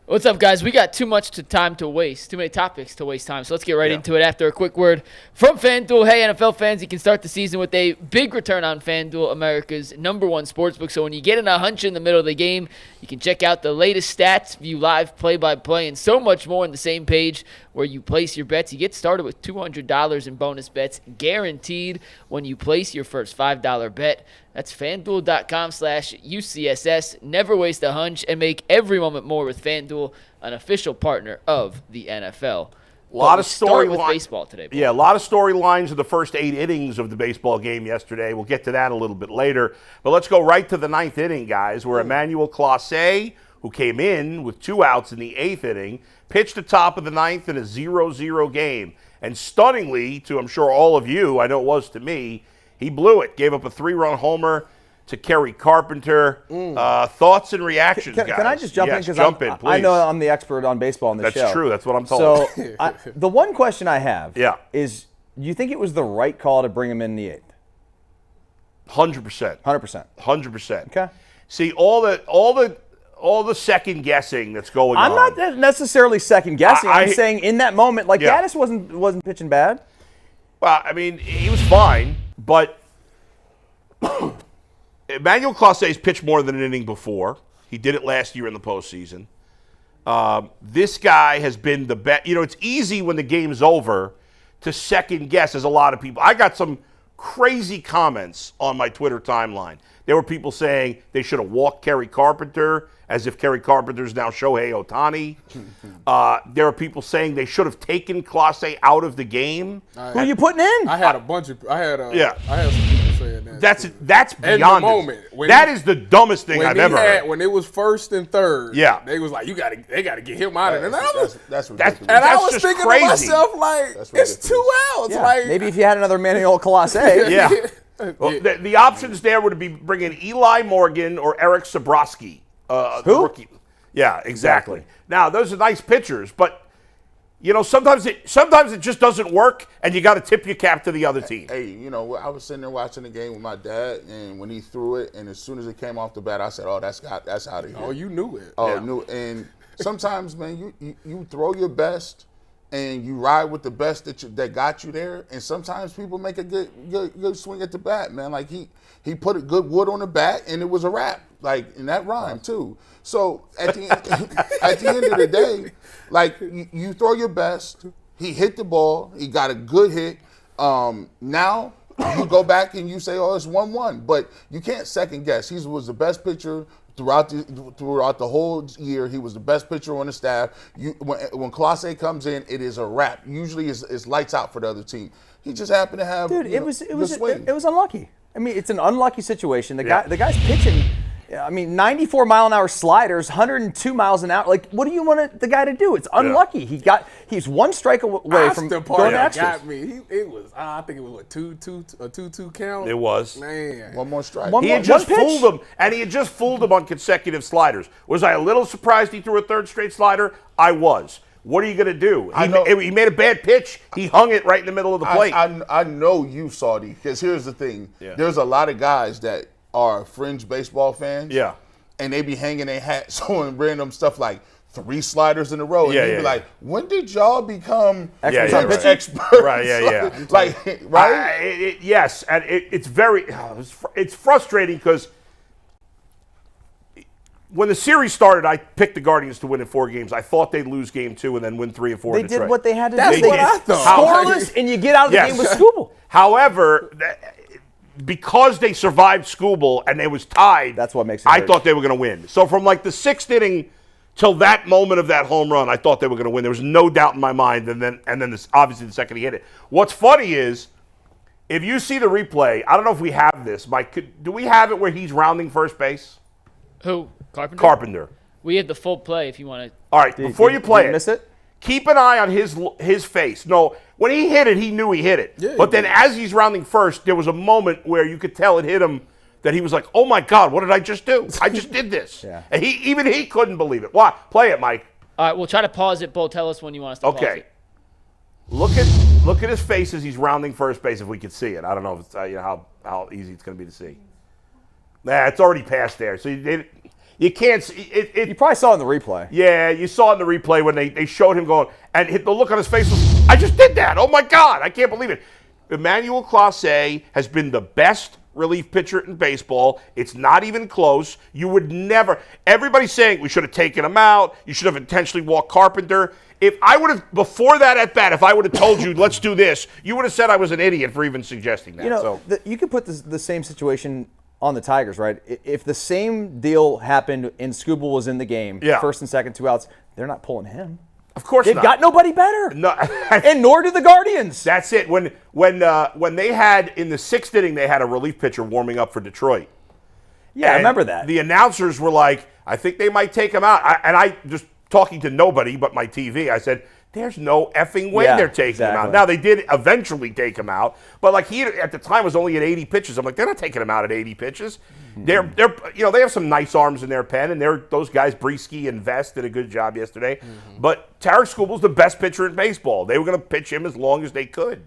What's up, guys? We got too much time to waste, too many topics to waste time, so let's get right into it after a quick word from FanDuel. Hey, NFL fans, you can start the season with a big return on FanDuel, America's #1 sportsbook. So when you get in a hunch in the middle of the game, you can check out the latest stats, view live play-by-play, and so much more on the same page where you place your bets. You get started with $200 in bonus bets guaranteed when you place your first $5 bet. That's FanDuel.com/UCSS. Never waste a hunch and make every moment more with FanDuel, an official partner of the NFL. A lot of start with baseball today. Boy. Yeah, a lot of storylines of the first 8 innings of the baseball game yesterday. We'll get to that a little bit later. But let's go right to the 9th inning, guys, where Emmanuel Clase, who came in with 2 outs in the 8th inning, pitched the top of the 9th in a 0-0 game. And stunningly, to I'm sure all of you, I know it was to me, he blew it. Gave up a 3-run homer to Kerry Carpenter. Thoughts and reactions, guys? Can I just jump in? Because I know I'm the expert on baseball in this show. That's true. That's what I'm told. So the one question I have is, do you think it was the right call to bring him in the 8th? 100%. 100%. 100%. Okay. See, all the second guessing that's going on. I'm not necessarily second guessing. I'm saying in that moment, like Gaddis wasn't pitching bad. Well, I mean, he was fine, but Emmanuel Clase's pitched more than an inning before. He did it last year in the postseason. This guy has been the best. You know, it's easy when the game's over to second guess, as a lot of people. I got some crazy comments on my Twitter timeline. There were people saying they should have walked Kerry Carpenter, as if Kerry Carpenter is now Shohei Ohtani. There are people saying they should have taken Clase out of the game. Who are you putting in? I had some people saying that. That's beyond moment. That is the dumbest thing I've ever heard. When it was 1st and 3rd, they was like, they got to get him out of there. That's ridiculous. And I was thinking to myself, like, it's 2 outs. Yeah. Like, maybe if you had another Emmanuel Clase. Yeah. Well, the options there would be bringing Eli Morgan or Eric Sabrowski. Who? Rookie. Yeah, exactly. Now, those are nice pitchers, but you know, sometimes it just doesn't work, and you got to tip your cap to the other team. Hey, you know, I was sitting there watching the game with my dad, and when he threw it, and as soon as it came off the bat, I said, "Oh, that's out of here." Oh, you knew it. Oh, knew. And sometimes, man, you throw your best, and you ride with the best that got you there. And sometimes people make a good swing at the bat, man. Like he put a good wood on the bat, and it was a wrap. Like, and that rhymed too. So at the end of the day, like you throw your best. He hit the ball. He got a good hit. Now you go back and you say, "Oh, it's 1-1," but you can't second guess. He was the best pitcher throughout the whole year. He was the best pitcher on the staff. When Clase comes in, it is a wrap. Usually, it's lights out for the other team. He just happened to have it was unlucky. I mean, it's an unlucky situation. The guy's pitching. I mean, 94-mile-an-hour sliders, 102 miles an hour. Like, what do you want the guy to do? It's unlucky. He's 1 strike away from going to extras. Got me. I think it was a 2-2 count. It was. Man. 1 more strike. He had just fooled him, and he had just fooled him on consecutive sliders. Was I a little surprised he threw a 3rd straight slider? I was. What are you going to do? He made a bad pitch. He hung it right in the middle of the plate. I know you saw these, because here's the thing. Yeah. There's a lot of guys that are fringe baseball fans. Yeah. And they be hanging their hats on random stuff like 3 sliders in a row. And you'd be like, when did y'all become experts? Right, yeah. Like, right? Yes, and it's frustrating because when the series started, I picked the Guardians to win in 4 games. I thought they'd lose game 2 and then win 3 and 4 in Detroit. They did what they had to do. That's what I thought. Scoreless, and you get out of the game with Skubal. However, because they survived Skubal and they was tied, that's what makes it I thought they were going to win. So from like the 6th inning till that moment of that home run, I thought they were going to win. There was no doubt in my mind. And then obviously the second he hit it. What's funny is, if you see the replay, I don't know if we have this, Mike. Do we have it where he's rounding first base? Who? Carpenter? Carpenter. We have the full play if you want to. All right, before you play it, miss it? Keep an eye on his face. No, when he hit it, he knew he hit it. Yeah, but then as he's rounding first, there was a moment where you could tell it hit him that he was like, "Oh my God, what did I just do? I just did this." Yeah. And he couldn't believe it. Why? Play it, Mike. All right, we'll try to pause it. Bo, tell us when you want us to pause it. Look at his face as he's rounding first base. If we could see it, I don't know if it's, how easy it's going to be to see. Nah, it's already past there. So You can't see it. You probably saw it in the replay. Yeah, you saw it in the replay when they showed him going, and the look on his face was, I just did that. Oh, my God. I can't believe it. Emmanuel Clase has been the best relief pitcher in baseball. It's not even close. You would never. Everybody's saying we should have taken him out. You should have intentionally walked Carpenter. If I would have, before that at bat, if I would have told you, let's do this, you would have said I was an idiot for even suggesting that. You know, you could put the same situation on the Tigers, right? If the same deal happened and Skubal was in the game, first and second, 2 outs, they're not pulling him. Of course not. They've got nobody better. No, and nor do the Guardians. That's it. When they had, in the 6th inning, they had a relief pitcher warming up for Detroit. Yeah, I remember that. The announcers were like, I think they might take him out. I just talking to nobody but my TV, I said, there's no effing way they're taking him out. Now, they did eventually take him out, but like he at the time was only at 80 pitches. I'm like, they're not taking him out at 80 pitches. Mm-hmm. They're they have some nice arms in their pen, and those guys, Breesky and Vest, did a good job yesterday. Mm-hmm. But Tarik Skubal's the best pitcher in baseball. They were going to pitch him as long as they could.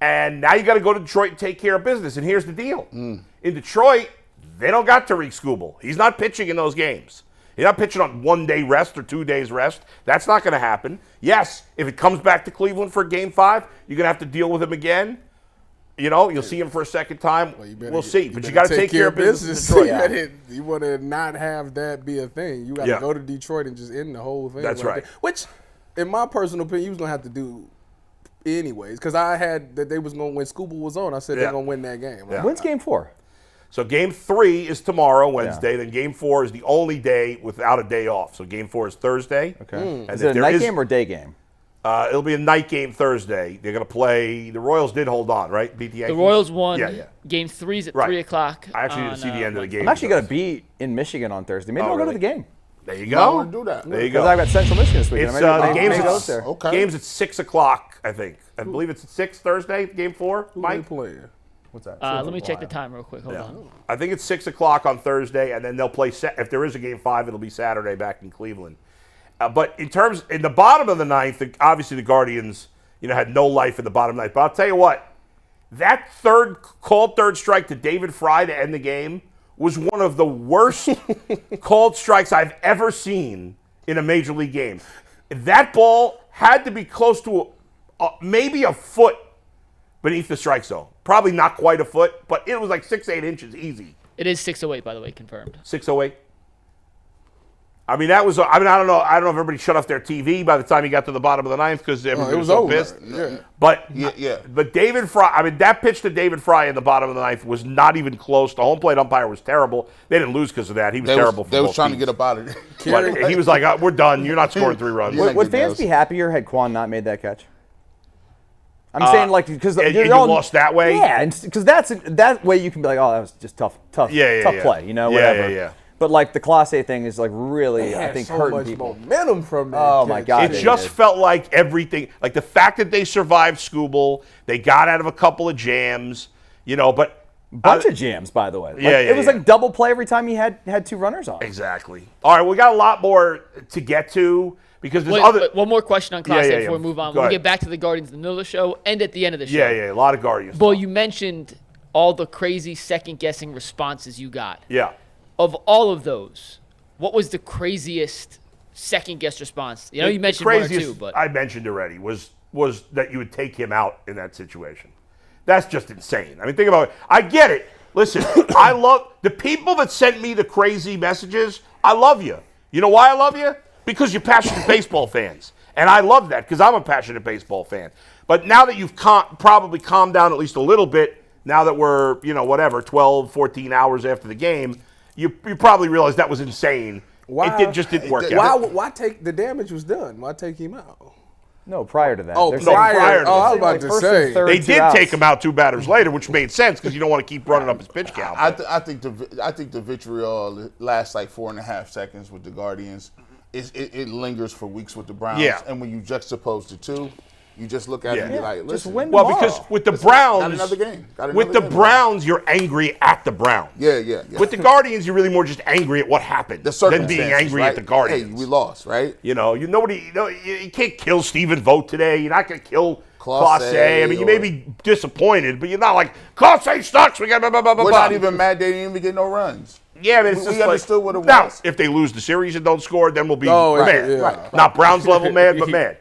And now you got to go to Detroit and take care of business. And here's the deal. In Detroit, they don't got Tarik Skubal. He's not pitching in those games. He's not pitching on 1 day rest or 2 days rest. That's not going to happen. Yes, if it comes back to Cleveland for Game 5, you're going to have to deal with him again. You know, you'll see him for a second time. We'll see. But you got to take care of business. You want to not have that be a thing. You got to go to Detroit and just end the whole thing. That's right. Which, in my personal opinion, you was going to have to do anyways. Because I had that they was going to, when Skubal was on, I said they're going to win that game. Right? When's Game 4? So Game 3 is tomorrow, Wednesday. Then Game 4 is the only day without a day off. So Game 4 is Thursday. Okay. Is it a night game or day game? It'll be a night game Thursday. They're going to play. The Royals did hold on, right? Beat the Yankees. The Royals won. Game 3 is at 3 o'clock. I actually didn't see the end of the game. I'm actually going to be in Michigan on Thursday. Maybe I'll go to the game. There you go. I want to do that. There you go. Because I've got Central Michigan this weekend. The game's at 6 o'clock, I think. I believe it's at 6 Thursday, Game 4. Who Mike? Play? What's that? Let me check the time real quick. Hold on. I think it's 6 o'clock on Thursday, and then they'll play. If there is a Game 5, it'll be Saturday back in Cleveland. But in the bottom of the ninth, obviously the Guardians, had no life in the bottom ninth. But I'll tell you what, that called third strike to David Fry to end the game was one of the worst called strikes I've ever seen in a major league game. That ball had to be close to maybe a foot beneath the strike zone. Probably not quite a foot, but it was like 6-8 inches easy. It is 6:08, by the way, confirmed. 6:08. I mean, that was. I don't know if everybody shut off their TV by the time he got to the bottom of the ninth because everybody was so pissed. Yeah. But David Fry. I mean, that pitch to David Fry in the bottom of the ninth was not even close. The home plate umpire was terrible. They didn't lose because of that. He was terrible. They was trying to get up out of it. But he was like, "We're done. You're not scoring 3 runs." Would fans be happier had Quan not made that catch? I'm saying because you lost that way. Yeah, because that way you can be like, oh, that was just tough play, whatever. Yeah. But like the Clase thing is like really, I think, hurting people. Momentum from that. Oh my God! It just felt like everything, like the fact that they survived Skubal, they got out of a couple of jams, but bunch of jams, by the way. It was like double play every time he had 2 runners on. Exactly. All right, we got a lot more to get to. Because there's one more question on Clase before we move on. We'll get back to the Guardians in the middle of the show and at the end of the show. Yeah, a lot of Guardians. Well, you mentioned all the crazy second-guessing responses you got. Yeah. Of all of those, what was the craziest second-guess response? You mentioned 1 or 2, but I mentioned already was that you would take him out in that situation. That's just insane. I mean, think about it. I get it. Listen, I love the people that sent me the crazy messages. I love you. You know why I love you? Because you're passionate baseball fans. And I love that because I'm a passionate baseball fan. But now that you've probably calmed down at least a little bit, now that we're, 12, 14 hours after the game, you probably realize that was insane. Why, it just didn't work out. Why take the damage was done? Why take him out? No, prior to that. Oh, prior to that. I was about to say. They did take him out 2 batters later, which made sense because you don't want to keep running up his pitch count. I think the vitriol lasts like 4.5 seconds with the Guardians. It lingers for weeks with the Browns. Yeah. And when you juxtapose the two, you just look at it and be like, listen. Just win tomorrow. Because with the Browns, got another game. With the Browns, you're angry at the Browns. Yeah. With the Guardians, you're really more just angry at what happened than being angry at the Guardians. Hey, we lost, right? You can't kill Stephen Vogt today. You're not going to kill Clase. I mean, you may be disappointed, but you're not like, Clase sucks. We got blah, blah, blah, blah. We're not even mad they didn't even get no runs. yeah, but it's we just like, understood what it now, was. if they lose the series and don't score, then we'll be Oh, mad. yeah. Not Browns level mad, but mad.